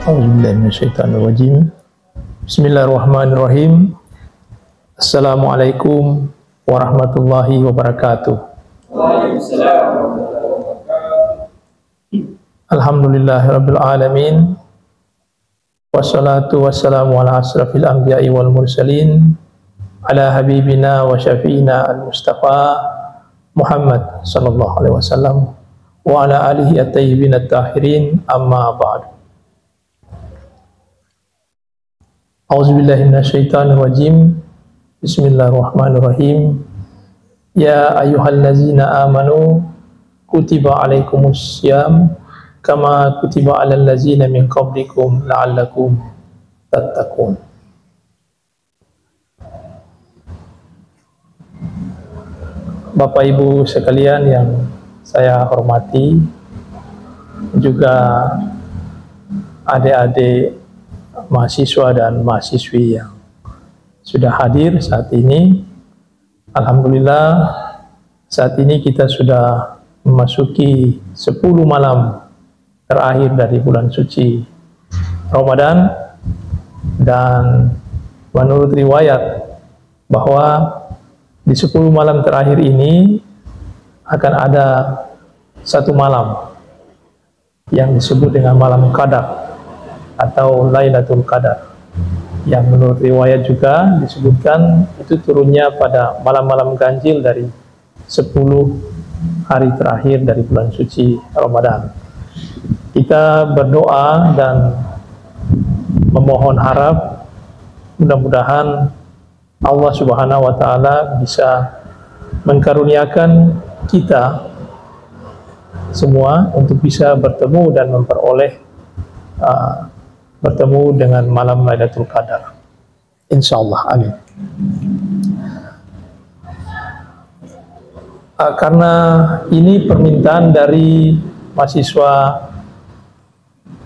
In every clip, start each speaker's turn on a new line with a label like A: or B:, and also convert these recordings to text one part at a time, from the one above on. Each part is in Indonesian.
A: A'udzubillahiminasyaitonirrajim. Bismillahirrahmanirrahim. Assalamualaikum warahmatullahi wabarakatuh. Alhamdulillahirabbil alamin. Wassalatu wassalamu ala asrafil anbiya'i wal mursalin, ala habibina wa syafi'ina al-mustafa Muhammad sallallahu alaihi wasallam wa ala alihi at-tayyibin at-tahirin, amma ba'du. A'udzubillahi minasyaitonirrajim. Bismillahirrahmanirrahim. Ya ayyuhallazina amanu kutiba alaikumus syiyam kama kutiba alal ladzina min qablikum la'allakum tattaqun. Bapak Ibu sekalian yang saya hormati, juga adik-adik mahasiswa dan mahasiswi yang sudah hadir saat ini. Alhamdulillah, saat ini kita sudah memasuki 10 malam terakhir dari bulan suci Ramadan, dan menurut riwayat bahwa di 10 malam terakhir ini akan ada satu malam yang disebut dengan malam Qadar atau Lailatul Qadar, yang menurut riwayat juga disebutkan itu turunnya pada malam-malam ganjil dari 10 hari terakhir dari bulan suci Ramadan. Kita berdoa dan memohon harap mudah-mudahan Allah Subhanahu wa Ta'ala bisa mengkaruniakan kita semua untuk bisa bertemu dan memperoleh bertemu dengan malam Lailatul Qadar, insyaallah, amin. Karena ini permintaan dari mahasiswa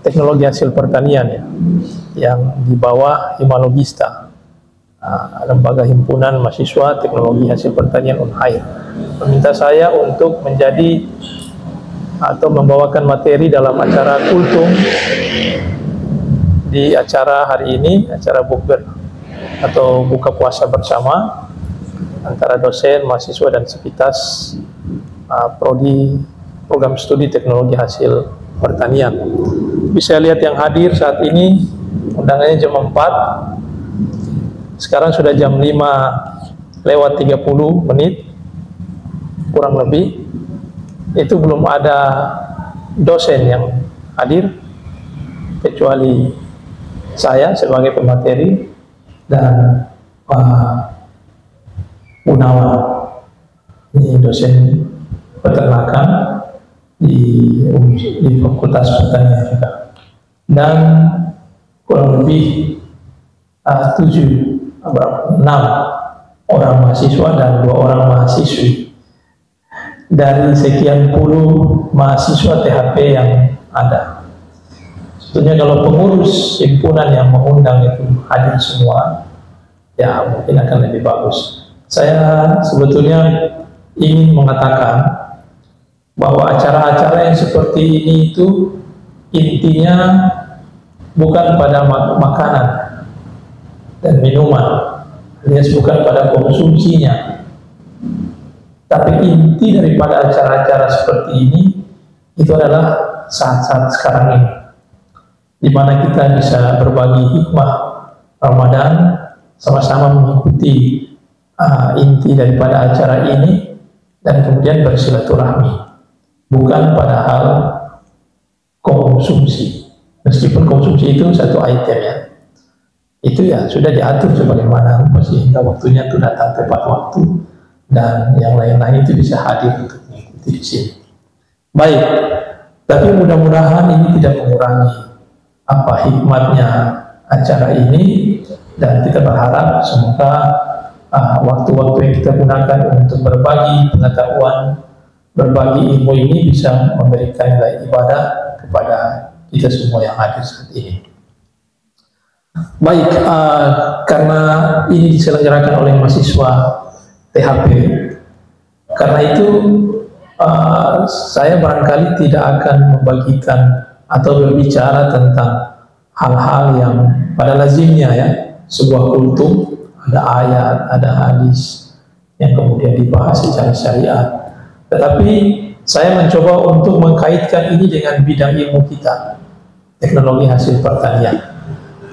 A: teknologi hasil pertanian ya, yang di bawah Himalogista, lembaga himpunan mahasiswa teknologi hasil pertanian Unhair, meminta saya untuk menjadi atau membawakan materi dalam acara kultum di acara hari ini, acara bukber atau buka puasa bersama antara dosen, mahasiswa dan sivitas prodi program studi teknologi hasil pertanian. Bisa lihat yang hadir saat ini, undangannya jam 4, sekarang sudah jam 5:30 kurang lebih. Itu belum ada dosen yang hadir kecuali saya sebagai pemateri dan Pak Gunawan, ini dosen peternakan di Fakultas Pertanian juga, dan kurang lebih 6 orang mahasiswa dan 2 orang mahasiswi dari sekian puluh mahasiswa THP yang ada. Sebetulnya kalau pengurus himpunan yang mengundang itu hadir semua, ya mungkin akan lebih bagus. Saya sebetulnya ingin mengatakan bahwa acara-acara yang seperti ini itu intinya bukan pada makanan dan minuman, alias bukan pada konsumsinya, tapi inti daripada acara-acara seperti ini itu adalah saat-saat sekarang ini, di mana kita bisa berbagi hikmah Ramadan, sama-sama mengikuti inti daripada acara ini, dan kemudian bersilaturahmi, bukan pada hal konsumsi. Meskipun konsumsi itu satu item ya, itu ya sudah diatur sebagaimana sehingga waktunya itu datang tepat waktu, dan yang lain-lain itu bisa hadir untuk mengikuti di sini. Baik, tapi mudah-mudahan ini tidak mengurangi apa hikmatnya acara ini, dan kita berharap semoga waktu-waktu yang kita gunakan untuk berbagi pengetahuan, berbagi ilmu ini bisa memberikan nilai ibadah kepada kita semua yang hadir saat ini. Baik, karena ini diselenggarakan oleh mahasiswa THP, karena itu saya barangkali tidak akan membagikan atau berbicara tentang hal-hal yang pada lazimnya ya, sebuah kultum ada ayat, ada hadis yang kemudian dibahas secara syariat. Tetapi saya mencoba untuk mengkaitkan ini dengan bidang ilmu kita, teknologi hasil pertanian.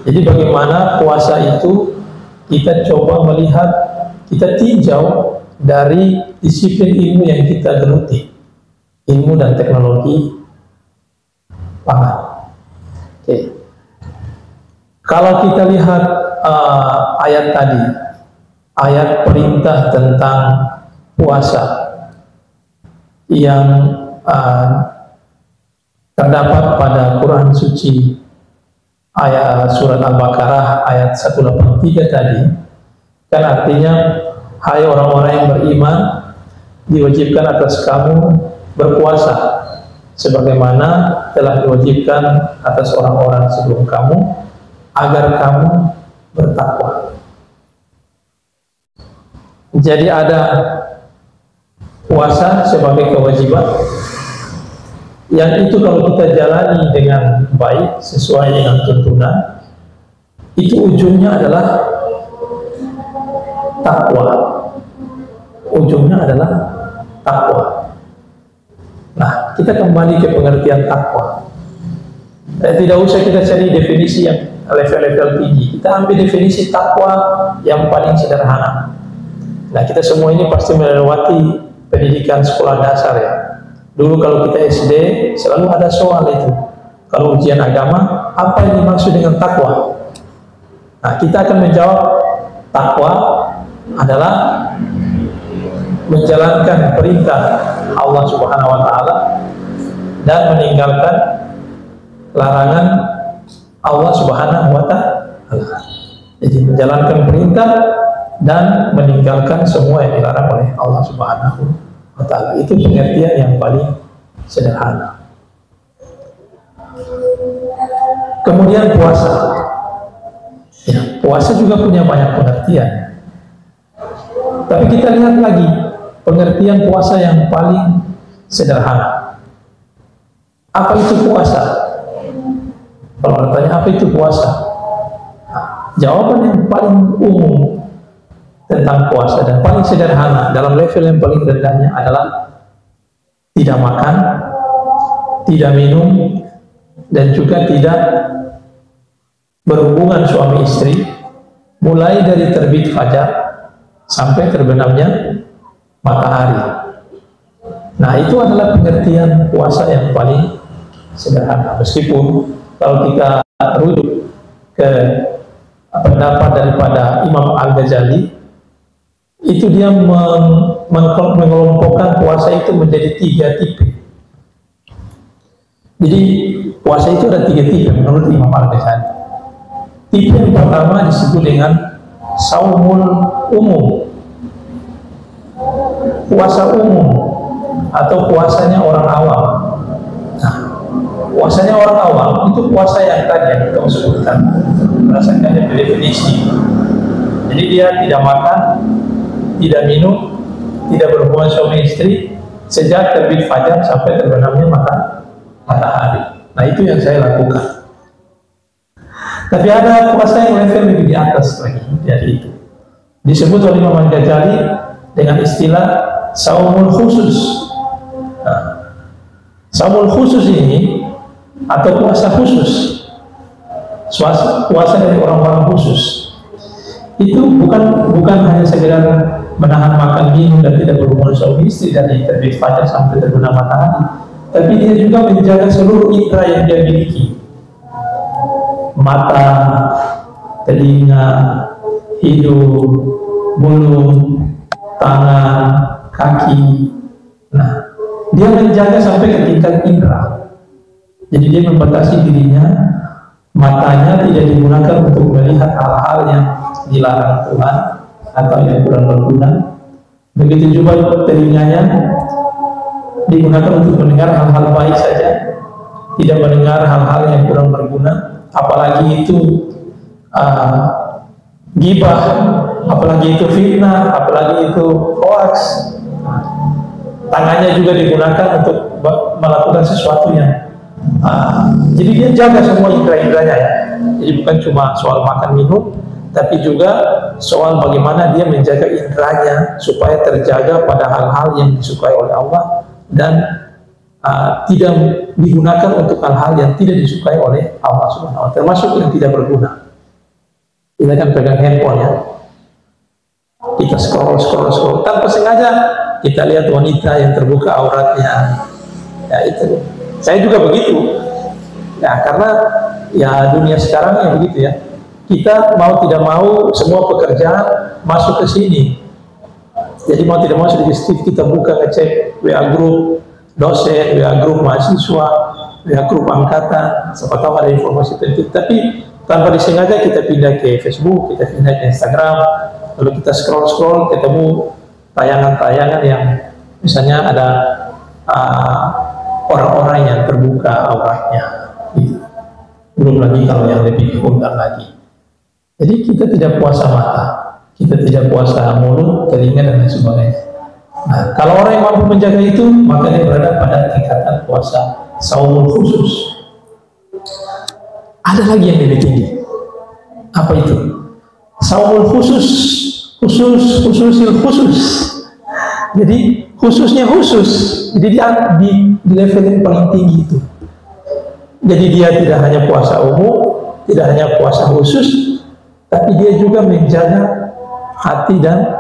A: Jadi bagaimana puasa itu kita coba melihat, kita tinjau dari disiplin ilmu yang kita geluti, ilmu dan teknologi pangan. Oke. Kalau kita lihat ayat tadi, ayat perintah tentang puasa yang terdapat pada Quran suci ayat surat Al-Baqarah ayat 183 tadi, kan artinya, hai orang-orang yang beriman, diwajibkan atas kamu berpuasa sebagaimana telah diwajibkan atas orang-orang sebelum kamu, agar kamu bertakwa. Jadi ada puasa sebagai kewajiban yang itu kalau kita jalani dengan baik sesuai dengan tuntunan, itu ujungnya adalah takwa. Ujungnya adalah takwa. Nah, kita kembali ke pengertian takwa. Tidak usah kita cari definisi yang level-level tinggi. Kita ambil definisi takwa yang paling sederhana. Nah, kita semua ini pasti melewati pendidikan sekolah dasar ya. Dulu kalau kita SD selalu ada soal itu. Kalau ujian agama, apa yang dimaksud dengan takwa? Nah, kita akan menjawab takwa adalah menjalankan perintah Allah Subhanahu wa taala dan meninggalkan larangan Allah Subhanahu wa taala. Jadi menjalankan perintah dan meninggalkan semua yang dilarang oleh Allah Subhanahu wa taala. Itu pengertian yang paling sederhana. Kemudian puasa. Ya, puasa juga punya banyak pengertian. Tapi kita lihat lagi pengertian puasa yang paling sederhana. Apa itu puasa? Kalau bertanya apa itu puasa? Nah, jawaban yang paling umum tentang puasa dan paling sederhana dalam level yang paling rendahnya adalah tidak makan, tidak minum, dan juga tidak berhubungan suami istri mulai dari terbit fajar sampai terbenamnya matahari. Nah, itu adalah pengertian puasa yang paling sederhana. Meskipun kalau kita rujuk ke pendapat daripada Imam Al-Ghazali, itu dia mengelompokkan puasa itu menjadi 3 tipe. Jadi puasa itu ada 3 tipe menurut Imam Al-Ghazali. Tipe yang pertama disebut dengan saumul umum, puasa umum atau puasanya orang awam. Nah, puasanya orang awam itu puasa yang tadi yang kamu sebutkan berdasarkan dari definisi. Jadi dia tidak makan, tidak minum, tidak berhubungan suami istri sejak terbit fajar sampai terbenamnya matahari. Nah, itu yang saya lakukan. Tapi ada puasa yang level lebih di atas lagi dari itu. Disebut oleh Imam Al-Ghazali dengan istilah saumul khusus. Nah, saumul khusus ini atau puasa khusus, puasa dari orang-orang khusus, itu bukan hanya sekedar menahan makan minum dan tidak berhubungan suami istri dari terbit fajar sampai terbenam matahari, tapi dia juga menjaga seluruh indera yang dia miliki. Mata, telinga, hidung, mulut, tangan, kaki. Nah, dia menjaga sampai ke tingkat indera. Jadi dia membatasi dirinya, matanya tidak digunakan untuk melihat hal-hal yang dilarang Tuhan atau yang kurang berguna. Begitu juga telinganya digunakan untuk mendengar hal-hal baik saja, tidak mendengar hal-hal yang kurang berguna. Apalagi itu gibah, apalagi itu fitnah, apalagi itu hoax. Tangannya juga digunakan untuk melakukan sesuatu yang jadi dia jaga semua indera-inderanya ya. Jadi bukan cuma soal makan minum, tapi juga soal bagaimana dia menjaga indranya supaya terjaga pada hal-hal yang disukai oleh Allah dan tidak digunakan untuk hal-hal yang tidak disukai oleh Allah Subhanahu wa Ta'ala, termasuk yang tidak berguna. Kita kan pegang handphone ya, kita scroll tanpa sengaja kita lihat wanita yang terbuka auratnya. Ya itu, saya juga begitu. Ya karena ya dunia sekarang ya begitu ya. Kita mau tidak mau semua pekerjaan masuk ke sini. Jadi mau tidak mau sedikit kita buka, ngecek WA grup dosen, WA grup mahasiswa, WA grup angkatan, siapa tahu ada informasi penting. Tapi tanpa disengaja kita pindah ke Facebook, kita pindah ke Instagram, lalu kita scroll ketemu tayangan-tayangan yang misalnya ada orang-orang yang terbuka auratnya, gitu. Belum lagi kalau yang lebih vulgar lagi. Jadi kita tidak puasa mata, kita tidak puasa mulut, telinga dan lain sebagainya. Nah, kalau orang yang mampu menjaga itu, maka dia berada pada tingkatan puasa saumul khusus. Ada lagi yang lebih tinggi. Apa itu? Saumul khusus. Jadi khususnya khusus. Jadi dia di level yang paling tinggi itu. Jadi dia tidak hanya puasa umum, tidak hanya puasa khusus, tapi dia juga menjaga hati dan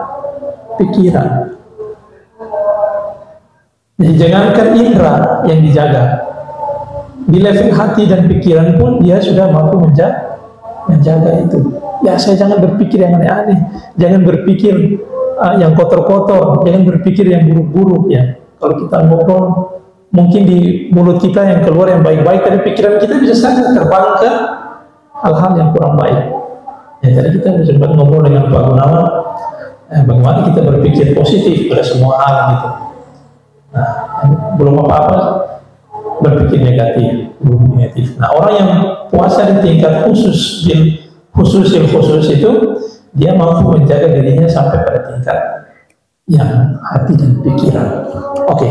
A: pikiran. Jadi jangankan indera yang dijaga, di level hati dan pikiran pun dia sudah mampu menjaga itu. Ya saya jangan berpikir yang aneh-aneh, jangan berpikir yang kotor-kotor, jangan berpikir yang buruk-buruk ya. Kalau kita ngobrol, mungkin di mulut kita yang keluar yang baik-baik, tapi pikiran kita bisa saja terbang ke hal-hal yang kurang baik. Ya tadi kita sempat ngobrol dengan Pak Gunawan, bagaimana kita berpikir positif pada semua hal gitu. Nah, belum apa-apa berpikir negatif. Nah, orang yang puasa di tingkat khusus itu, dia mampu menjaga dirinya sampai pada tingkat yang hati dan pikiran. Oke.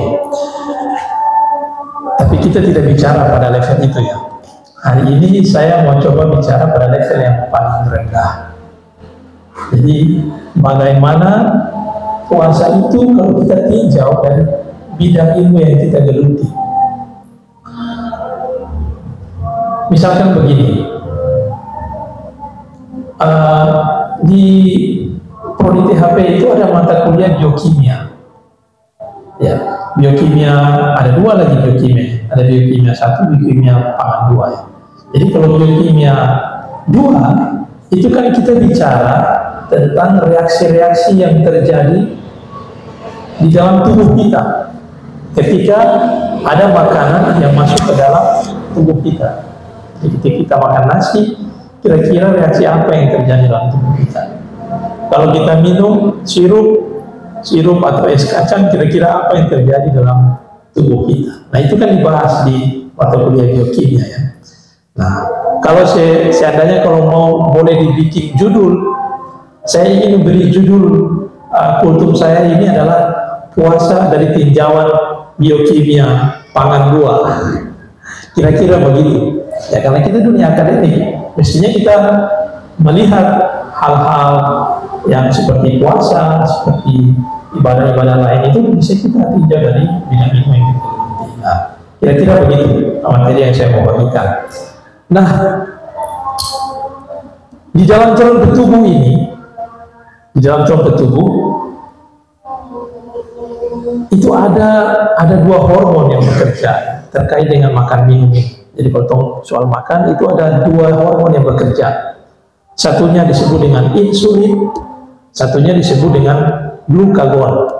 A: Tapi kita tidak bicara pada level itu ya. Hari ini saya mau coba bicara pada level yang paling rendah. Jadi bagaimana puasa itu kalau kita tinjau dari bidang ilmu yang kita geluti. Misalkan begini, di Prodi THP itu ada mata kuliah biokimia. Ya, biokimia ada dua lagi biokimia. Ada biokimia 1, biokimia pangan 2 ya. Jadi kalau biokimia 2 itu kan kita bicara tentang reaksi-reaksi yang terjadi di dalam tubuh kita ketika ada makanan yang masuk ke dalam tubuh kita. Jadi ketika kita makan nasi, kira-kira reaksi apa yang terjadi dalam tubuh kita? Kalau kita minum sirup atau es kacang, kira-kira apa yang terjadi dalam tubuh kita? Nah itu kan dibahas di mata kuliah biokimia ya. Nah kalau seandainya kalau mau boleh dibikin judul, saya ingin beri judul kultum saya ini adalah puasa dari tinjauan biokimia pangan 2. Kira-kira begitu. Ya karena kita dunia akademik, mestinya kita melihat hal-hal yang seperti puasa, seperti ibadah-ibadah lain itu bisa kita tinjau dari bidang ilmu yang kita geluti. Nah, kira-kira begitu materi yang saya mau bagikan. Nah, di dalam calon ketubuh ini, di dalam calon ketubuh itu ada dua hormon yang bekerja terkait dengan makan minum ini. Jadi kalau soal makan itu ada dua hormon yang bekerja. Satunya disebut dengan insulin, satunya disebut dengan glukagon.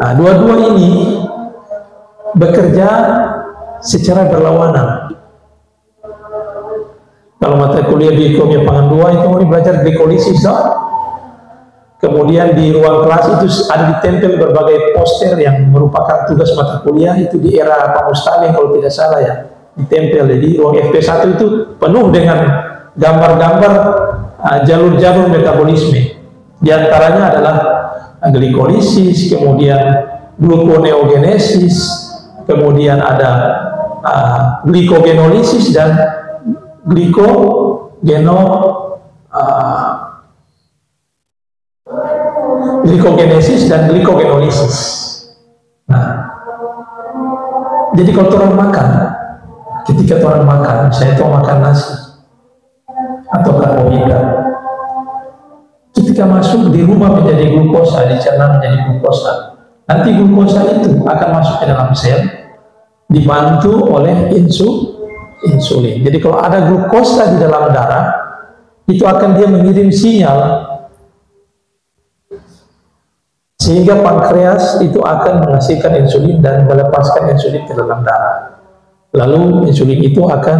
A: Nah, dua-dua ini bekerja secara berlawanan. Kalau mata kuliah biokimia pangan 2 itu mau belajar glikolisis, kemudian di ruang kelas itu ada ditempel berbagai poster yang merupakan tugas mata kuliah itu di era Pak Mustalin kalau tidak salah ya, ditempel. Jadi ruang FP1 itu penuh dengan gambar-gambar jalur-jalur metabolisme. Di antaranya adalah glikolisis, kemudian gluconeogenesis, kemudian ada glikogenolisis dan glikogenesis dan glikogenolysis. Nah, jadi kalau orang makan, ketika orang makan, saya itu makan nasi atau karbohidrat, ketika masuk di rumah menjadi glukosa, dicerna menjadi glukosa. Nanti glukosa itu akan masuk ke dalam sel, dibantu oleh insulin. Jadi kalau ada glukosa di dalam darah, itu akan dia mengirim sinyal sehingga pankreas itu akan menghasilkan insulin dan melepaskan insulin ke dalam darah. Lalu insulin itu akan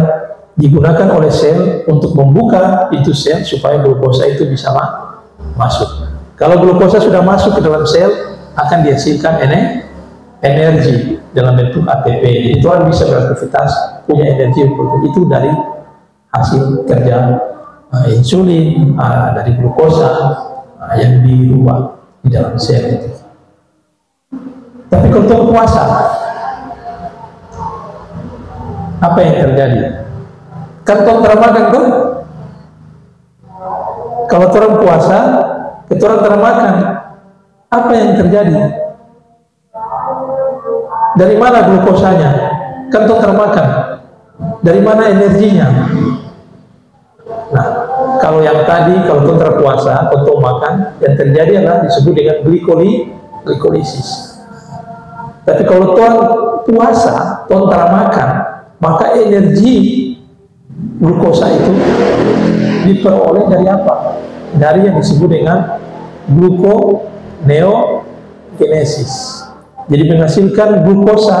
A: digunakan oleh sel untuk membuka pintu sel supaya glukosa itu bisa masuk. Kalau glukosa sudah masuk ke dalam sel, akan dihasilkan energi dalam bentuk ATP. Itu orang bisa beraktivitas, punya energi itu dari hasil kerja insulin, dari glukosa yang dirubah di dalam sel itu. Tapi kalau puasa, apa yang terjadi? Kan termakan tuh. Kalau orang puasa, itu orang termakan. Apa yang terjadi? Dari mana glukosanya? Kan termakan. Dari mana energinya? Nah, kalau yang tadi, kalau kontra puasa, untuk makan, yang terjadi adalah disebut dengan glikolisis. Tapi kalau tuan puasa, kontra makan, maka energi glukosa itu diperoleh dari apa? Dari yang disebut dengan gluconeogenesis. Jadi menghasilkan glukosa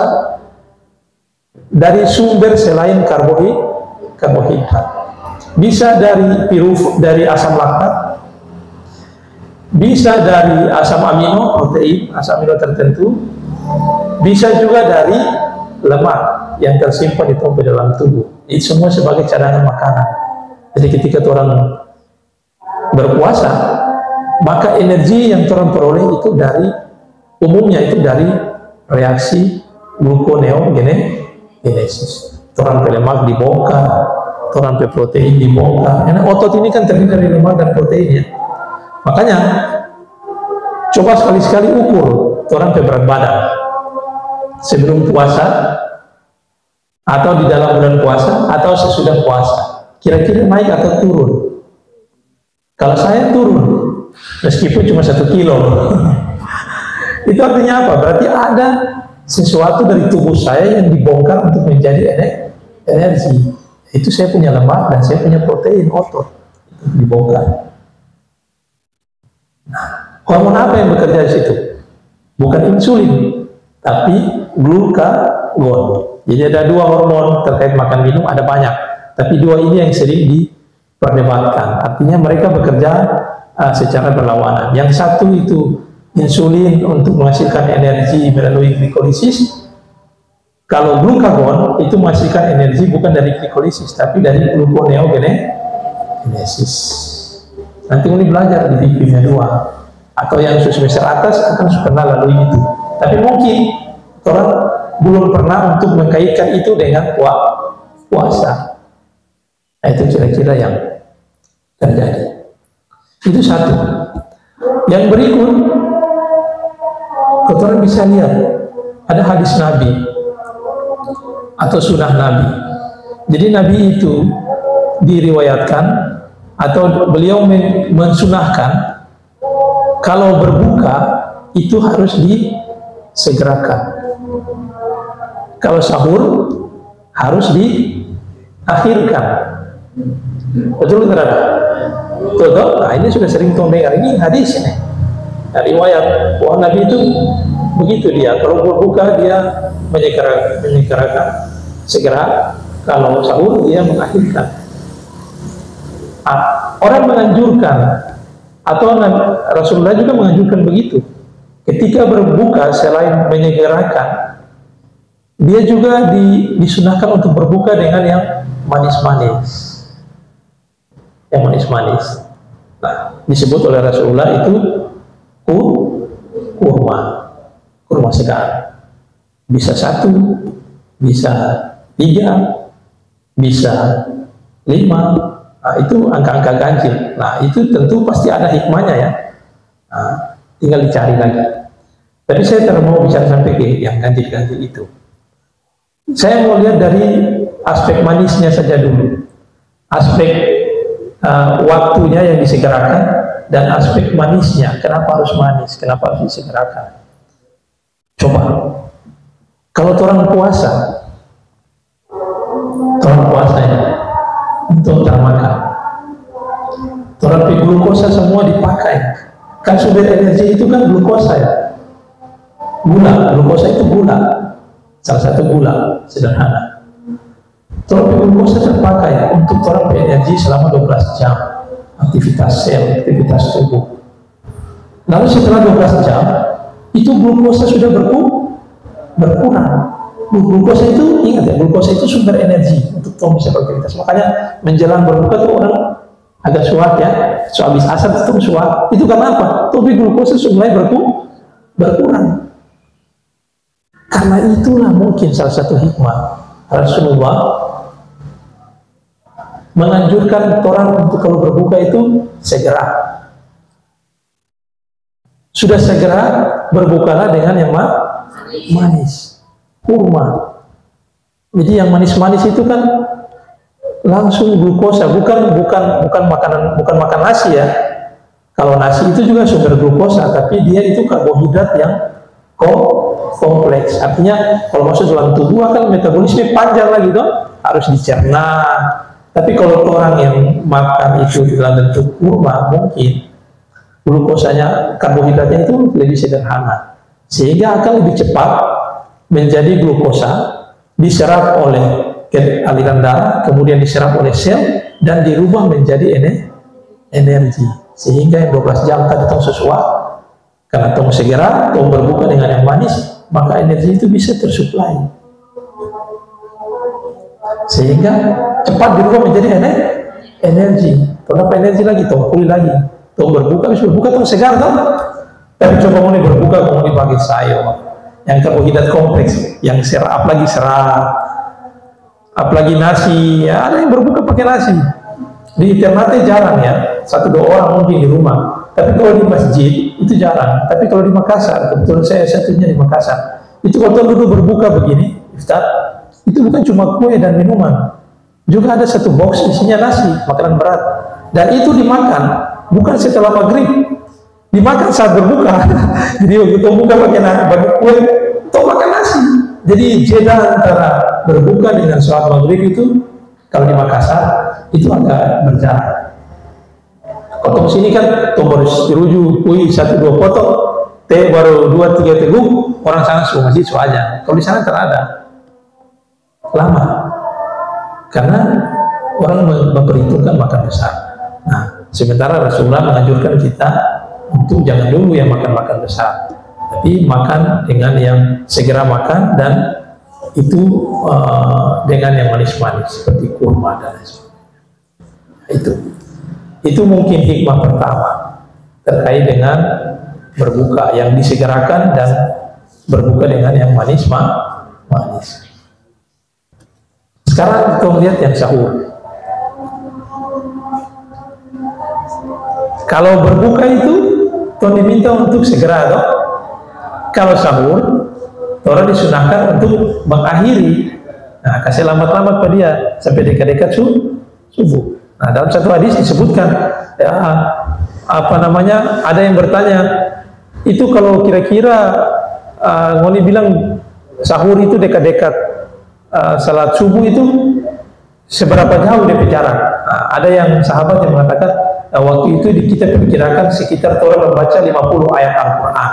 A: dari sumber selain karbohidrat. Bisa dari asam laktat, bisa dari asam amino, protein, asam amino tertentu, bisa juga dari lemak yang tersimpan di dalam tubuh. Itu semua sebagai cadangan makanan. Jadi ketika orang berpuasa, maka energi yang orang peroleh itu umumnya itu dari reaksi gluconeogenesis. Orang lemak dibongkar, orang protein dibongkar. Karena otot ini kan terdiri dari lemak dan protein ya. Makanya coba sekali-sekali ukur orang berat badan sebelum puasa atau di dalam bulan puasa atau sesudah puasa. Kira-kira naik atau turun? Kalau saya turun, meskipun cuma 1 kilo. Itu artinya apa? Berarti ada sesuatu dari tubuh saya yang dibongkar untuk menjadi energi. Itu saya punya lemak dan saya punya protein otot dibongkar. Nah, hormon apa yang bekerja di situ? Bukan insulin, tapi glukagon. Jadi ada 2 hormon terkait makan minum, ada banyak, tapi 2 ini yang sering diperdebatkan. Artinya mereka bekerja secara berlawanan. Yang satu itu insulin untuk menghasilkan energi melalui glikolisis. Kalau glukagon itu menghasilkan energi bukan dari glikolisis, tapi dari gluconeogenesis. Nanti ini belajar di kimia 2, atau yang semester atas akan pernah lalui itu. Tapi mungkin orang belum pernah untuk mengkaitkan itu dengan puasa. Nah, itu kira-kira yang terjadi. Itu satu. Yang berikut, orang bisa lihat ada hadis Nabi atau sunnah Nabi. Jadi Nabi itu diriwayatkan atau beliau mensunahkan kalau berbuka itu harus disegerakan. Kalau sahur harus diakhirkan. Betul tidak? Betul. Nah, ini sudah sering dengar, ini hadis ini. Nah, riwayat bahwa Nabi itu begitu dia. Kalau berbuka dia menyegerakan segera, kalau sahur dia mengakhirkan. Orang menganjurkan atau Rasulullah juga menganjurkan begitu. Ketika berbuka selain menyegerakan, dia juga disunahkan untuk berbuka dengan yang manis-manis. Yang manis-manis. Nah, disebut oleh Rasulullah itu kurma segar. Bisa 1, bisa 3, bisa 5. Nah, itu angka-angka ganjil. Nah, itu tentu pasti ada hikmahnya ya. Nah, tinggal dicari lagi. Tapi saya tidak mau bicara sampai ke yang ganjil-ganjil itu. Saya mau lihat dari aspek manisnya saja dulu. Aspek waktunya yang disegerakan dan aspek manisnya. Kenapa harus manis? Kenapa harus disegerakan? Coba, kalau orang puasa ya, untuk makan, orang glukosa semua dipakai. Kan sumber energi itu kan glukosa ya. Glukosa itu gula. Salah satu gula sederhana. Orang glukosa terpakai untuk orang berenergi selama 12 jam aktivitas sel, aktivitas tubuh. Lalu setelah 12 jam itu glukosa sudah berkurang. Glukosa itu, ingat ya, glukosa itu sumber energi untuk tubuh bisa beraktivitas. Makanya menjelang berbuka tuh orang agak suat ya, so habis asar itu suat. Itu karena apa? Tubuh glukosa mulai berkurang. Karena itulah mungkin salah satu hikmah Rasulullah menganjurkan orang untuk kalau berbuka itu segera. Sudah segera berbukalah dengan yang manis, kurma. Jadi yang manis-manis itu kan langsung glukosa, bukan makan nasi ya. Kalau nasi itu juga sumber glukosa, tapi dia itu karbohidrat yang kompleks. Artinya kalau masuk dalam tubuh akan metabolisme panjang lagi dong, harus dicerna. Tapi kalau orang yang makan itu dalam bentuk kurma, mungkin glukosanya, karbohidratnya itu lebih sederhana, sehingga akan lebih cepat menjadi glukosa, diserap oleh aliran darah, kemudian diserap oleh sel dan dirubah menjadi energi. Sehingga yang 12 jam tadi tong sesuai. Karena tong segera, tong berbuka dengan yang manis, maka energi itu bisa tersuplai. Sehingga cepat dirubah menjadi energi. Kenapa energi lagi? Tong pulih lagi. Tong berbuka, habis berbuka tong segar tau? Tapi coba mau berbuka, mau dipakai sayur. Yang karbohidrat kompleks, yang serap lagi serat, apalagi nasi. Ya, ada yang berbuka pakai nasi. Di Ternate jarang ya, 1-2 orang mungkin di rumah. Tapi kalau di masjid itu jarang. Tapi kalau di Makassar, kebetulan saya satunya di Makassar, itu kalau dulu berbuka begini, iftar, itu bukan cuma kue dan minuman, juga ada 1 box isinya nasi, makanan berat, dan itu dimakan bukan setelah maghrib, dimakan saat berbuka. Jadi begitu buka pakai kue, atau makan nasi. Jadi jeda antara berbuka dengan sholat maghrib itu kalau di Makassar itu agak berjarak. Kalau sini kan tong baru dirujuk, 1-2 potong, teh baru 2-3 teguk, orang sana suruh masjid aja. Kalau di sana terada lama, karena orang memperhitungkan makan besar. Nah, sementara Rasulullah menganjurkan kita untuk jangan dulu yang makan besar, tapi makan dengan yang segera makan dan itu dengan yang manis-manis seperti kurma dan sebagainya. Itu mungkin hikmah pertama terkait dengan berbuka yang disegerakan dan berbuka dengan yang manis. Sekarang kita lihat yang sahur. Kalau berbuka itu kita diminta untuk segera dong. Kalau sahur orang disunahkan untuk mengakhiri. Nah, kasih lambat-lambat pada dia sampai dekat-dekat subuh. Nah, dalam satu hadis disebutkan ya, ada yang bertanya, itu kalau kira-kira Ngoni bilang sahur itu dekat-dekat salat subuh itu seberapa jauh dia jarak? Nah, ada yang sahabat yang mengatakan waktu itu kita perkirakan sekitar orang membaca 50 ayat Al-Quran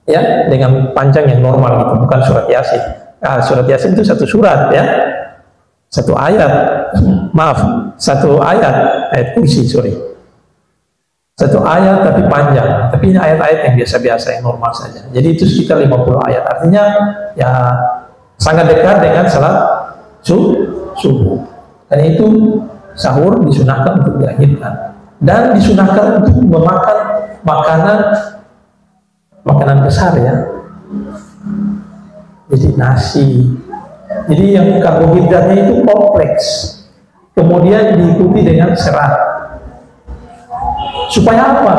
A: ya, dengan panjang yang normal gitu, bukan surat Yasin. Surat Yasin itu 1 surat ya, 1 ayat, satu ayat kursi, 1 ayat tapi panjang, tapi ini ayat-ayat yang biasa-biasa, yang normal saja. Jadi itu sekitar 50 ayat, artinya ya sangat dekat dengan salat subuh. Karena itu sahur disunahkan untuk diakhirkan dan disunahkan untuk memakan makanan besar ya. Jadi nasi, Jadi yang karbohidratnya itu kompleks, kemudian diikuti dengan serat. Supaya apa?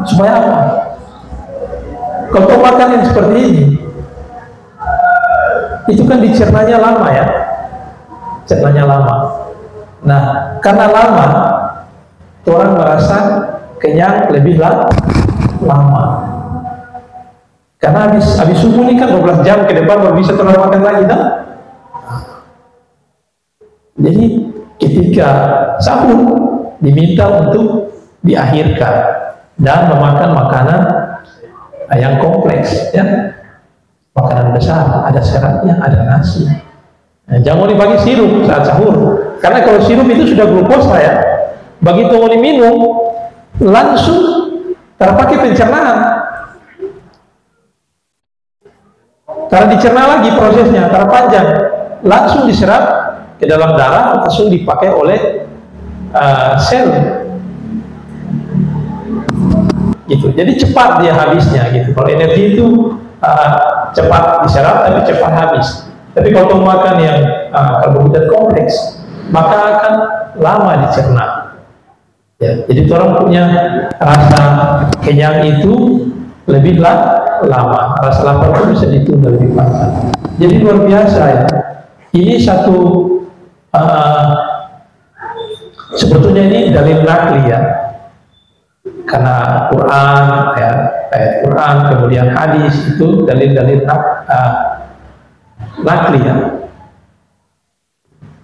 A: Supaya apa? Kalau kau makan yang seperti ini, itu kan dicernanya lama ya, cernanya lama. Nah, karena lama, orang merasa kenyang lebih lama. Karena habis subuh ini kan 12 jam ke depan baru bisa orang makan lagi, tak? Jadi ketika sahur diminta untuk diakhirkan dan memakan makanan yang kompleks, ya, makanan besar, ada seratnya, ada nasi. Nah, jangan dibagi sirup saat sahur, karena kalau sirup itu sudah glukosa ya. Begitu mau diminum, langsung terpakai pencernaan. Karena dicerna lagi prosesnya, terpanjang, langsung diserap ke dalam darah, langsung dipakai oleh sel. Gitu. Jadi cepat dia habisnya gitu. Kalau energi itu cepat diserap tapi cepat habis. Tapi kalau makan yang karbohidrat kompleks, maka akan lama dicerna. Ya, jadi orang punya rasa kenyang itu lebih lama, rasa lapar itu bisa ditunda lebih panjang. Jadi luar biasa ya. Ini satu sebetulnya ini dalil nakli ya. Karena Quran, ayat Quran, kemudian hadis itu dalil-dalil nakli ya.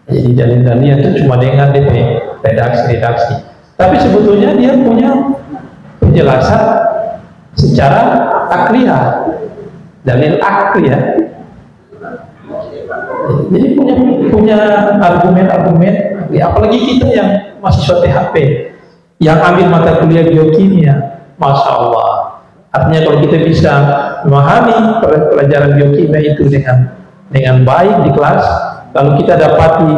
A: Jadi dalil-dalil itu cuma dengan redaksi. Tapi sebetulnya dia punya penjelasan secara akliyah, dalil akliyah. Jadi punya argumen-argumen, apalagi kita yang mahasiswa THP yang ambil mata kuliah biokimia, masya Allah. Artinya kalau kita bisa memahami pelajaran biokimia itu dengan baik di kelas, lalu kita dapati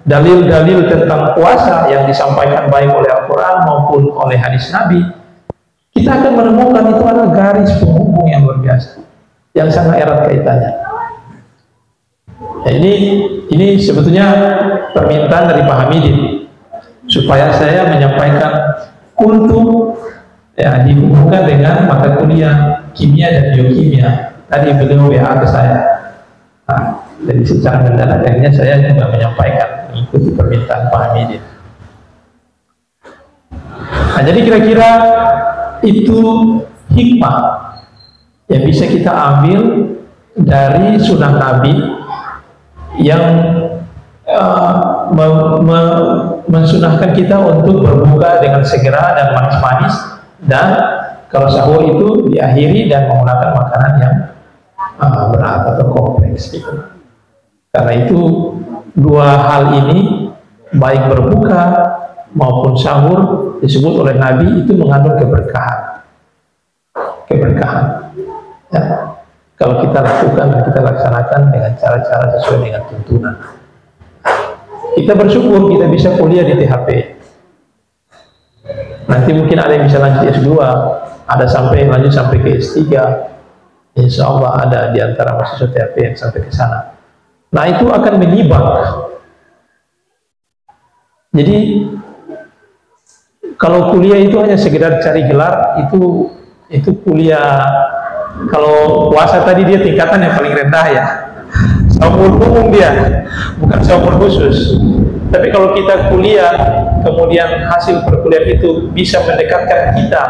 A: dalil-dalil tentang puasa yang disampaikan baik oleh Al-Quran maupun oleh hadis Nabi, kita akan menemukan itu adalah garis penghubung yang luar biasa, yang sangat erat kaitannya. Nah, ini sebetulnya permintaan dari Pak Hamidin supaya saya menyampaikan untuk ya, dihubungkan dengan mata kuliah kimia dan biokimia. Tadi beliau WA ke saya. Nah, jadi secara mendadak akhirnya saya juga menyampaikan mengikuti permintaan Pak Hamidin. Nah, jadi kira-kira itu hikmah yang bisa kita ambil dari sunnah Nabi yang mensunahkan kita untuk berbuka dengan segera dan manis-manis, dan kalau sahur itu diakhiri dan menggunakan makanan yang berat atau kompleks gitu. Karena itu dua hal ini, baik berbuka maupun sahur, disebut oleh Nabi itu mengandung keberkahan ya. Kalau kita lakukan dan kita laksanakan dengan cara-cara sesuai dengan tuntunan, kita bersyukur kita bisa kuliah di THP. Nanti mungkin ada yang bisa lanjut S2, ada lanjut sampai ke S3. Insya Allah ada di antara mahasiswa THP yang sampai ke sana. Nah, itu akan menyibak. Jadi kalau kuliah itu hanya sekedar cari gelar, itu kuliah. Kalau puasa tadi dia tingkatan yang paling rendah ya, seumur umum dia, bukan seumur khusus. Tapi kalau kita kuliah, kemudian hasil perkuliahan itu bisa mendekatkan kita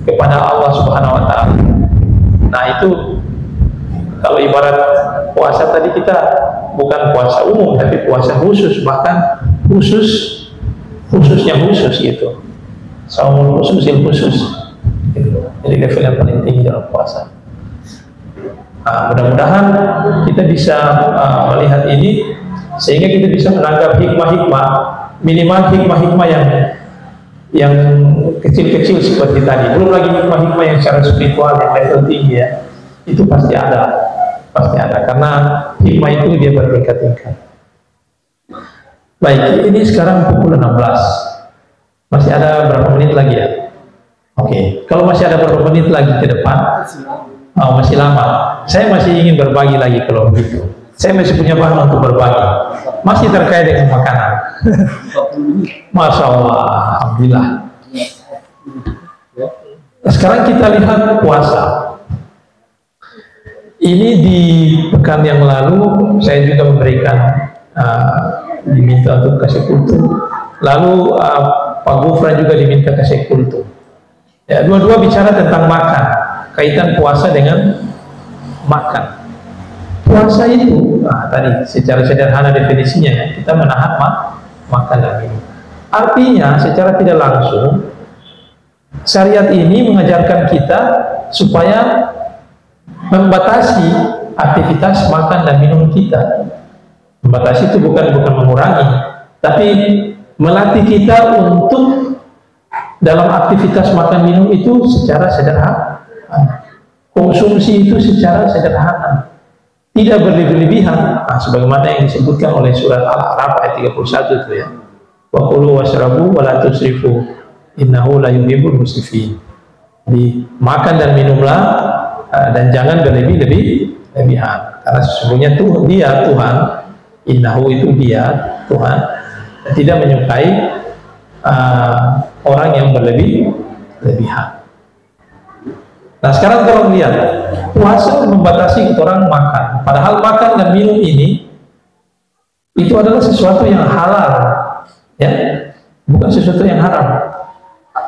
A: kepada Allah Subhanahu Wa Taala. Nah, itu kalau ibarat puasa tadi kita bukan puasa umum, tapi puasa khusus, bahkan khususnya khusus gitu, seumur khusus. Jadi level yang paling tinggi dalam puasa. Nah, mudah-mudahan kita bisa melihat ini sehingga kita bisa menangkap hikmah-hikmah, minimal hikmah-hikmah yang kecil-kecil seperti tadi. Belum lagi hikmah-hikmah yang secara spiritual yang level tinggi ya, itu pasti ada karena hikmah itu dia bertingkat-tingkat. Baik, ini sekarang pukul 16. Masih ada berapa menit lagi ya? Oke, kalau masih ada beberapa menit lagi ke depan, masih lama. Saya masih ingin berbagi lagi kalau begitu. Saya masih punya bahan untuk berbagi. Masih terkait dengan makanan. Masya Allah, alhamdulillah. Sekarang kita lihat puasa. Ini di pekan yang lalu saya juga memberikan diminta untuk kasih kultur. Lalu Pak Gufran juga diminta kasih kultur. Ya, dua-dua bicara tentang makan, kaitan puasa dengan makan. Puasa itu, tadi secara sederhana definisinya ya, kita menahan makan dan minum. Artinya secara tidak langsung syariat ini mengajarkan kita supaya membatasi aktivitas makan dan minum kita. Membatasi itu bukan mengurangi, tapi melatih kita untuk dalam aktivitas makan minum itu secara sederhana, konsumsi itu secara sederhana, tidak berlebih-lebihan. Sebagaimana yang disebutkan oleh surat Al-A'raf ayat 31 itu ya, wa kulu washrabu wa la tusrifu innahu la yuhibbul musrifin. Jadi makan dan minumlah dan jangan berlebih-lebihan, karena sesungguhnya dia Tuhan, innahu itu dia Tuhan tidak menyukai orang yang berlebihan. Nah sekarang kalau lihat puasa membatasi orang makan, padahal makan dan minum ini itu adalah sesuatu yang halal, ya, bukan sesuatu yang haram.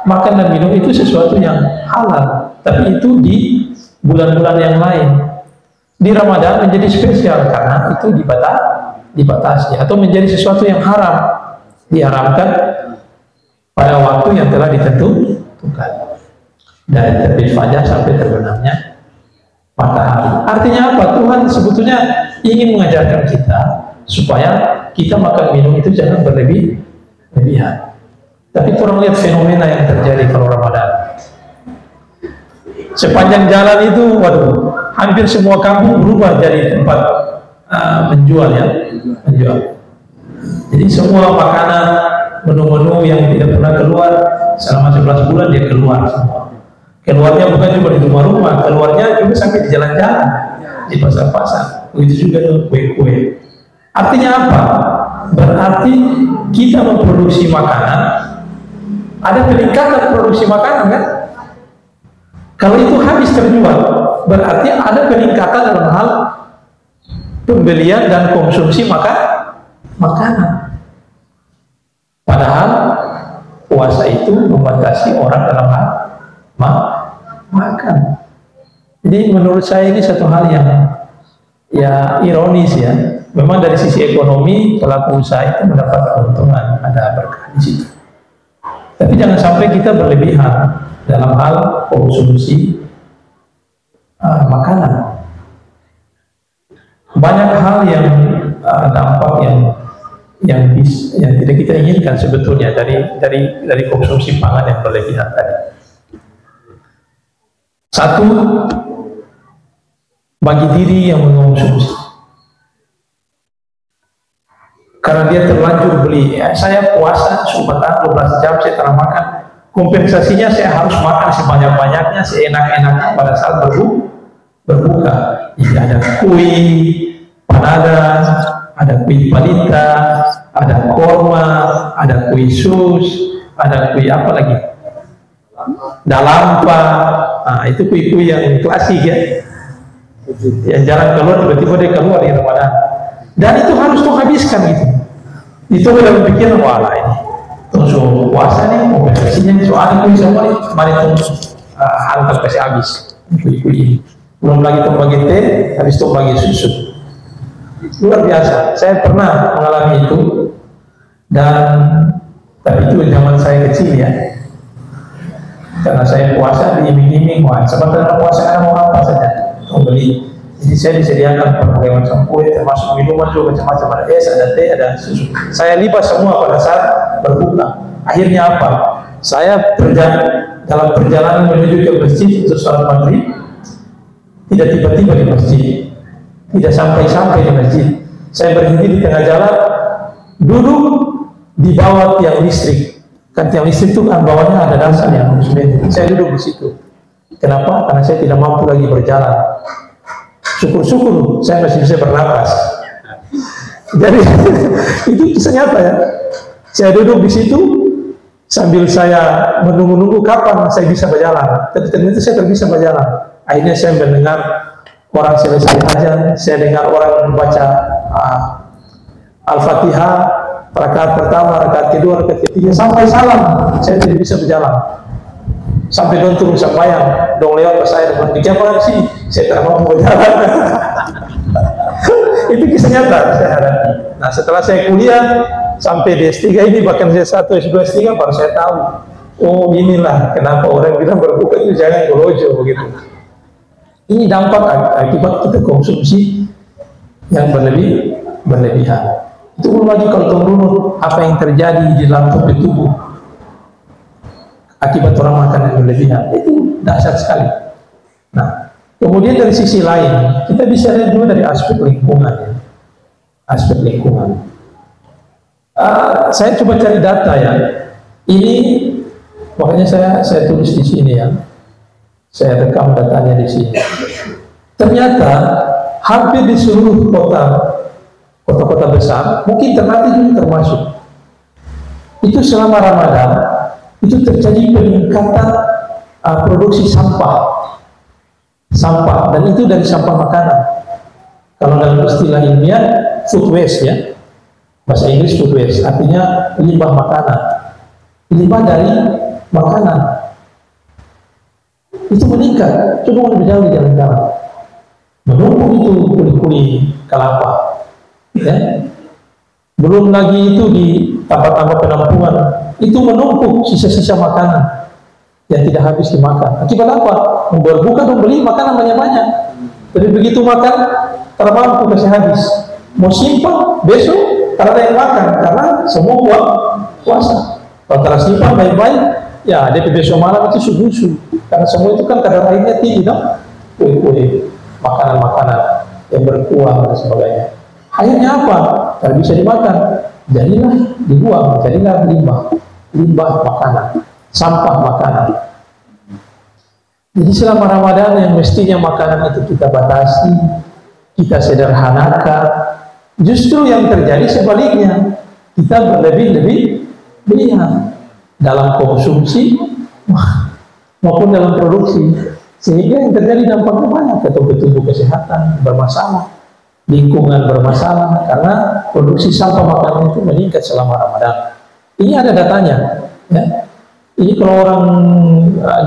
A: Makan dan minum itu sesuatu yang halal, tapi itu di bulan-bulan yang lain. Di Ramadan menjadi spesial karena itu dibatasi, atau menjadi sesuatu yang haram, diharamkan pada waktu yang telah ditentukan, dari terbit fajar sampai terbenamnya matahari. Artinya apa? Tuhan sebetulnya ingin mengajarkan kita supaya kita makan minum itu jangan berlebihan. Tapi kurang lihat fenomena yang terjadi kalau Ramadan. Sepanjang jalan itu, waduh, hampir semua kampung berubah jadi tempat menjual. Jadi semua makanan, menu-menu yang tidak pernah keluar selama 11 bulan dia keluar semua. Keluarnya bukan cuma di rumah-rumah, keluarnya juga sampai di jalan-jalan, di pasar-pasar. Begitu juga dengan kue-kue. Artinya apa? Berarti kita memproduksi makanan, ada peningkatan produksi makanan kan? Kalau itu habis terjual, berarti ada peningkatan dalam hal pembelian dan konsumsi makanan. Padahal puasa itu membatasi orang dalam hal makan. Jadi menurut saya ini satu hal yang ya ironis ya. Memang dari sisi ekonomi pelaku usaha itu mendapat keuntungan, ada berkah di situ. Tapi jangan sampai kita berlebihan dalam hal konsumsi makanan. Banyak hal yang dampak yang tidak kita inginkan sebetulnya dari konsumsi pangan yang berlebihan tadi. Satu, bagi diri yang mengonsumsi, karena dia terlanjur beli, saya puasa Ramadan 12 jam saya telah makan, kompensasinya saya harus makan sebanyak-banyaknya, seenak-enaknya pada saat berbuka. Jadi ada kue panada, ada kue palita, ada korma, ada kue sus, ada kue apa lagi? Dalampa. Nah, itu kue-kue yang klasik ya. Yang jarang keluar, tiba-tiba dia keluar di Ramadan. Dan itu harus tuh habiskan gitu. Itu udah berpikir, wah ini terus puasa nih, kompensasinya soalnya kue semua nih, mari hantar kasih habis kue-kue ini. Belum lagi tuh bagi teh, habis itu bagi susu. Luar biasa, saya pernah mengalami itu, dan tapi itu zaman saya kecil ya, karena saya puasa diiming-iming, wah sebenarnya puasa mau apa saja mau beli. Jadi saya disediakan berbagai macam kue, termasuk minuman juga macam-macam, ada es, ada teh, ada susu. Saya lipat semua pada saat berbuka. Akhirnya apa? Saya dalam perjalanan menuju ke masjid untuk sholat maghrib, tidak tiba-tiba di masjid, tidak sampai-sampai di masjid. Saya berhenti di tengah jalan, duduk di bawah tiang listrik. Kan tiang listrik itu kan bawahnya ada dasar yang muslim. Saya duduk di situ. Kenapa? Karena saya tidak mampu lagi berjalan. syukur-syukur saya masih bisa bernapas. Jadi itu kisah nyata ya. Saya duduk di situ sambil saya menunggu-nunggu kapan saya bisa berjalan. Tapi ternyata saya bisa berjalan. Akhirnya saya mendengar orang selesai azan, saya dengar orang membaca Al-Fatihah, rakaat pertama, rakaat kedua, rakaat ketiga, sampai salam, saya tidak bisa berjalan. Sampai dong turun sembahyang, dong lewat pas saya dengan dikit orang sini, saya tidak mau berjalan. Itu kisah nyata saya hadapi. Nah setelah saya kuliah sampai di S3 ini, bahkan saya S1, S2, S3 baru saya tahu, oh inilah kenapa orang bilang berbuka itu jangan golojo begitu. Ini dampak akibat kita konsumsi yang berlebihan. Itu belum lagi kalau turun apa yang terjadi di dalam tubuh akibat orang makan yang berlebihan, itu dahsyat sekali. Nah, kemudian dari sisi lain kita bisa lihat juga dari aspek lingkungan ya. Aspek lingkungan. Saya coba cari data ya. Ini makanya saya tulis di sini ya. Saya rekam datanya di sini. Ternyata hampir di seluruh kota-kota besar, mungkin Ternate juga termasuk, itu selama Ramadan itu terjadi peningkatan produksi sampah, dan itu dari sampah makanan. Kalau dalam istilah ilmiah food waste ya, bahasa Inggris food waste, artinya limbah makanan, limbah dari makanan. Itu meningkat. Coba berjalan di jalan-jalan, menumpuk itu kuli-kuli kelapa ya. Belum lagi itu di tempat-tempat penampungan itu menumpuk sisa-sisa makanan yang tidak habis dimakan. Akibat apa? Berbuka dan beli makanan banyak-banyak, tapi begitu makan termampu kasih habis, mau simpan besok karena yang makan, karena semua puasa. Kalau tersimpan baik-baik ya, ada besok malam itu subuh, karena semua itu kan kadar airnya tinggi dong, kue-kue, makanan-makanan yang berkuah dan sebagainya. Akhirnya apa? Kalau bisa dimakan, jadilah dibuang, jadilah limbah makanan, sampah makanan. Jadi selama Ramadan yang mestinya makanan itu kita batasi, kita sederhanakan, justru yang terjadi sebaliknya, kita berlebih-lebihan dalam konsumsi maupun dalam produksi, sehingga yang terjadi dampaknya banyak. Tubuh kesehatan bermasalah, lingkungan bermasalah, karena produksi sampah makanan itu meningkat selama Ramadan. Ini ada datanya ya. Ini kalau orang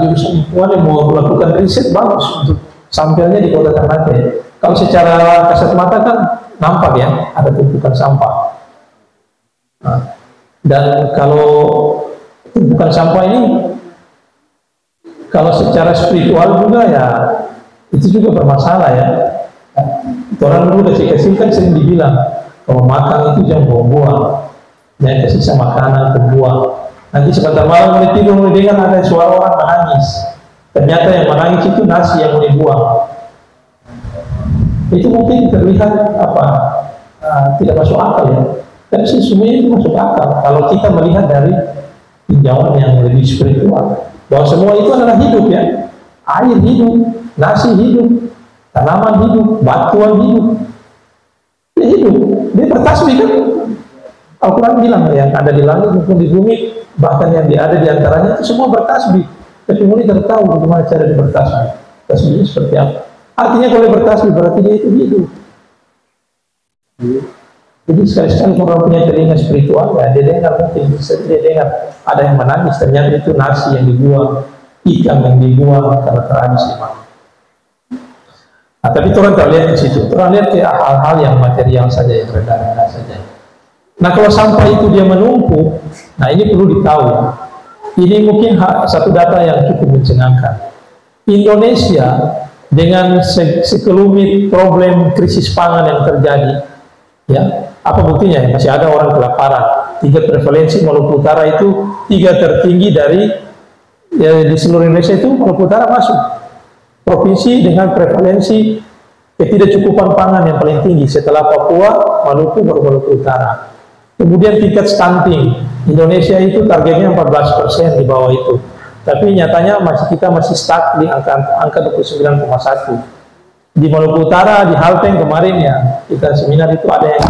A: jurusan lingkungan yang mau melakukan riset, bagus untuk sampelnya di kota Ternate. Kalau secara kasat mata kan nampak ya, ada tumpukan sampah. Nah, dan kalau tumpukan sampah ini, kalau secara spiritual juga ya, itu juga bermasalah ya. Orang dulu kecil-kecil kan sering dibilang, kalau makan itu jangan buang-buang, jangan sisa makanan terbuang. Nanti sebentar malam mulai tidur, mulai dengar ada suara orang menangis. Ternyata yang menangis itu nasi yang mau dibuang. Itu mungkin terlihat tidak masuk akal ya. Tapi sesungguhnya itu masuk akal kalau kita melihat dari tinjauan yang lebih spiritual, bahwa semua itu adalah hidup ya. Air hidup, nasi hidup, tanaman hidup, batuan hidup. Dia hidup, dia bertasbih kan. Al-Quran bilang yang ada di langit maupun di bumi, bahkan yang ada di antaranya itu semua bertasbih. Tapi mulai tidak tahu bagaimana cara dia bertasbih. Tasbihnya seperti apa? Artinya kalau dia bertasbih berarti dia itu hidup. Jadi sekali-sekali orang punya telinga spiritual, ya dia dengar, mungkin bisa dia dengar ada yang menangis, ternyata itu nasi yang dibuang, ikan yang dibuang karena terhabis dimakan. Nah, tapi orang tak lihat di situ, orang lihat ke hal-hal yang material saja, yang rendah-rendah saja. Nah, kalau sampah itu dia menumpuk, nah ini perlu ditahu. Ini mungkin satu data yang cukup mencengangkan. Indonesia dengan sekelumit problem krisis pangan yang terjadi, ya, apa buktinya? Masih ada orang kelaparan. Tingkat prevalensi Maluku Utara itu 3 tertinggi dari ya, di seluruh Indonesia itu Maluku Utara masuk provinsi dengan prevalensi ketidakcukupan pangan yang paling tinggi. Setelah Papua, Maluku baru Maluku Utara. Kemudian tingkat stunting, Indonesia itu targetnya 14% di bawah itu. Tapi nyatanya kita masih stuck di angka 29,1. Di Maluku Utara, di Halteng kemarin ya, kita seminar itu ada yang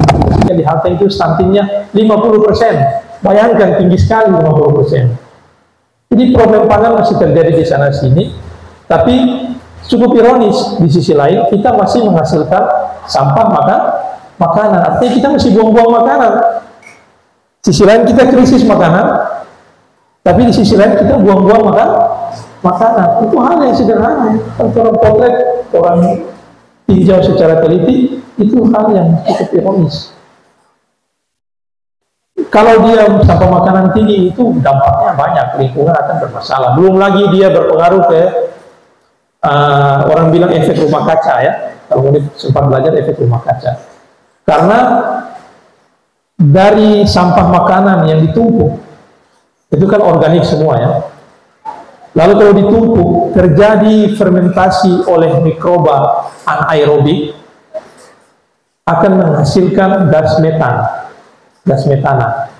A: di Halteng itu stuntingnya 50%. Bayangkan, tinggi sekali 50%. Jadi problem pangan masih terjadi di sana sini, tapi cukup ironis di sisi lain kita masih menghasilkan sampah makanan. Artinya kita masih buang-buang makanan. Sisi lain kita krisis makanan, tapi di sisi lain kita buang-buang makanan. Itu hal yang sederhana. Orang potret, orang tinjau secara teliti, itu hal yang cukup ironis. Kalau dia sampah makanan tinggi, itu dampaknya banyak, lingkungan akan bermasalah. Belum lagi dia berpengaruh ke orang bilang efek rumah kaca ya. Kalau ini sempat belajar efek rumah kaca. Karena dari sampah makanan yang ditumpuk, itu kan organik semua ya. Lalu kalau ditumpuk, terjadi fermentasi oleh mikroba anaerobik, akan menghasilkan gas metan. Gas metana.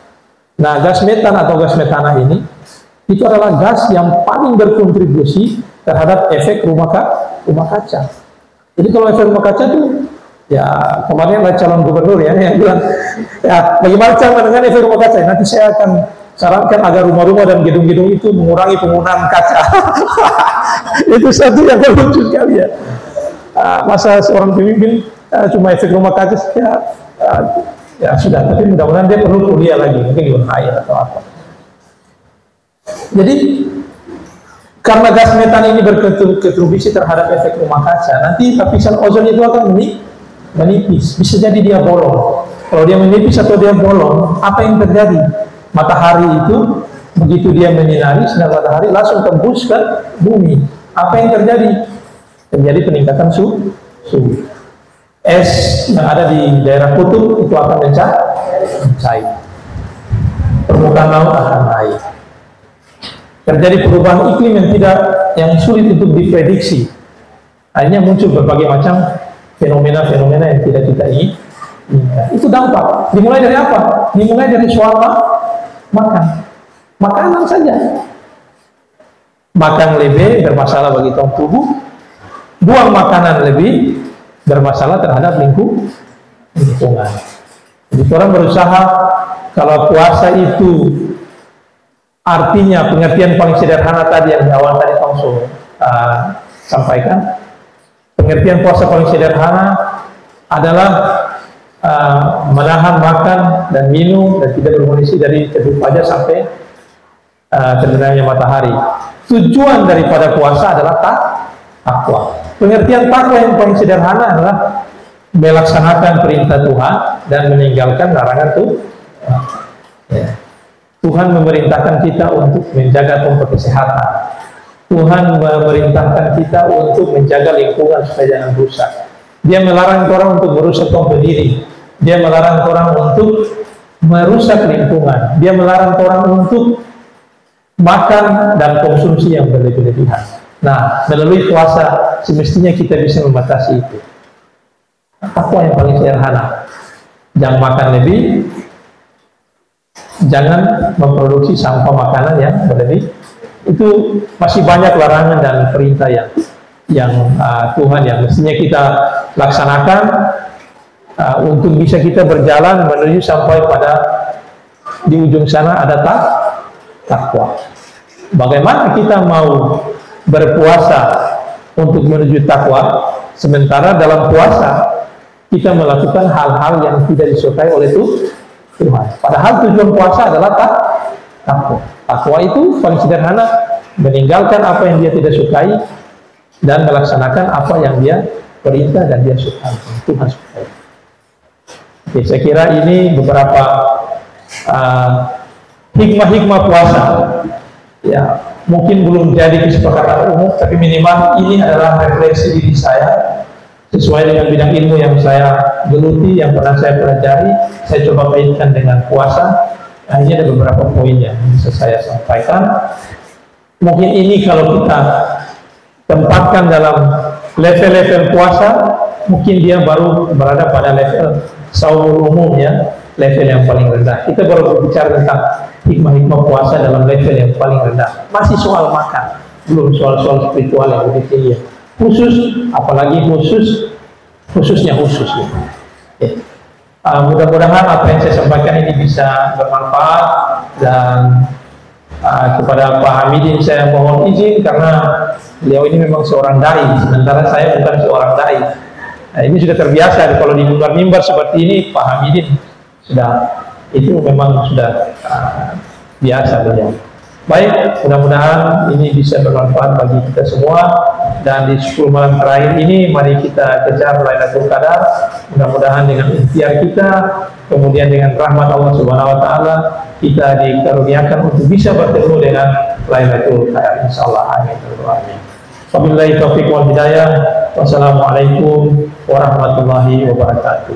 A: Nah, gas metan atau gas metana ini itu adalah gas yang paling berkontribusi terhadap efek rumah kaca. Jadi kalau efek rumah kaca itu ya, kemarin ada calon gubernur ya yang bilang ya bagaimana cara dengan efek rumah kaca. Nanti saya akan sarankan agar rumah-rumah dan gedung-gedung itu mengurangi penggunaan kaca. Itu satu yang lucu sekali ya. Masa seorang pemimpin cuma efek rumah kaca ya sudah, tapi mudah-mudahan dia perlu kuliah lagi, mungkin di air atau apa. Jadi karena gas metan ini berkontribusi terhadap efek rumah kaca, nanti lapisan ozon itu akan menipis. Bisa jadi dia bolong. Kalau dia menipis atau dia bolong, apa yang terjadi? Matahari itu begitu dia menyinari sinar matahari langsung tembus ke bumi. Apa yang terjadi? Terjadi peningkatan suhu. Es yang ada di daerah kutub itu akan mencair. Permukaan laut akan naik. Terjadi perubahan iklim yang sulit untuk diprediksi. Akhirnya muncul berbagai macam fenomena-fenomena yang tidak kita inginkan. Itu dampak. Dimulai dari apa? Dimulai dari soal makan. Makanan saja. Makan lebih bermasalah bagi tubuh. Buang makanan lebih bermasalah terhadap lingkungan. Jadi orang berusaha, kalau puasa itu artinya pengertian paling sederhana tadi yang di awal tadi Kongso sampaikan, pengertian puasa paling sederhana adalah menahan makan dan minum dan tidak berkondisi dari terbit fajar sampai terbenamnya matahari. Tujuan daripada puasa adalah takwa. Pengertian takwa yang paling sederhana adalah melaksanakan perintah Tuhan dan meninggalkan larangan Tuhan. Ya. Tuhan memerintahkan kita untuk menjaga kesehatan. Tuhan memerintahkan kita untuk menjaga lingkungan supaya jangan rusak. Dia melarang orang untuk merusak diri. Dia melarang orang untuk merusak lingkungan. Dia melarang orang untuk makan dan konsumsi yang berlebih-lebihan. Nah, melalui puasa semestinya kita bisa membatasi itu. Takwa yang paling sederhana. Jangan makan lebih, jangan memproduksi sampah makanan yang berlebih. Itu masih banyak larangan dan perintah yang Tuhan yang mestinya kita laksanakan untuk bisa kita berjalan menuju sampai pada di ujung sana ada takwa. Bagaimana kita mau berpuasa untuk menuju takwa, sementara dalam puasa kita melakukan hal-hal yang tidak disukai oleh Tuhan. Padahal tujuan puasa adalah takwa. Takwa itu paling sederhana, meninggalkan apa yang dia tidak sukai dan melaksanakan apa yang dia perintah dan dia sukai. Tuhan sukai. Oke, saya kira ini beberapa hikmah-hikmah puasa. Ya, mungkin belum jadi kesepakatan umum, tapi minimal ini adalah refleksi diri saya sesuai dengan bidang ilmu yang saya geluti, yang pernah saya pelajari. Saya coba kaitkan dengan puasa. Nah, ini ada beberapa poin yang bisa saya sampaikan. Mungkin ini kalau kita tempatkan dalam level-level puasa, mungkin dia baru berada pada level saumul umum ya, level yang paling rendah. Kita baru berbicara tentang hikmah-hikmah puasa dalam level yang paling rendah. Masih soal makan, belum soal-soal spiritual yang lebih tinggi. khusus, apalagi khususnya khusus. Ya. Mudah-mudahan apa yang saya sampaikan ini bisa bermanfaat, dan kepada Pak Hamidin saya mohon izin karena beliau ini memang seorang dai, sementara saya bukan seorang dai. Nah, ini sudah terbiasa kalau di mimbar-mimbar seperti ini Pak Hamidin sudah, itu memang sudah biasa beliau. Baik, mudah-mudahan ini bisa bermanfaat bagi kita semua, dan di 10 malam terakhir ini mari kita kejar Lailatul Qadar. Mudah-mudahan dengan ikhtiar kita, kemudian dengan rahmat Allah Subhanahu wa taala, kita dikaruniakan untuk bisa bertemu dengan Lailatul Qadar insyaallah. Amin. Wabillahi taufiq wal hidayah. Wassalamualaikum warahmatullahi wabarakatuh.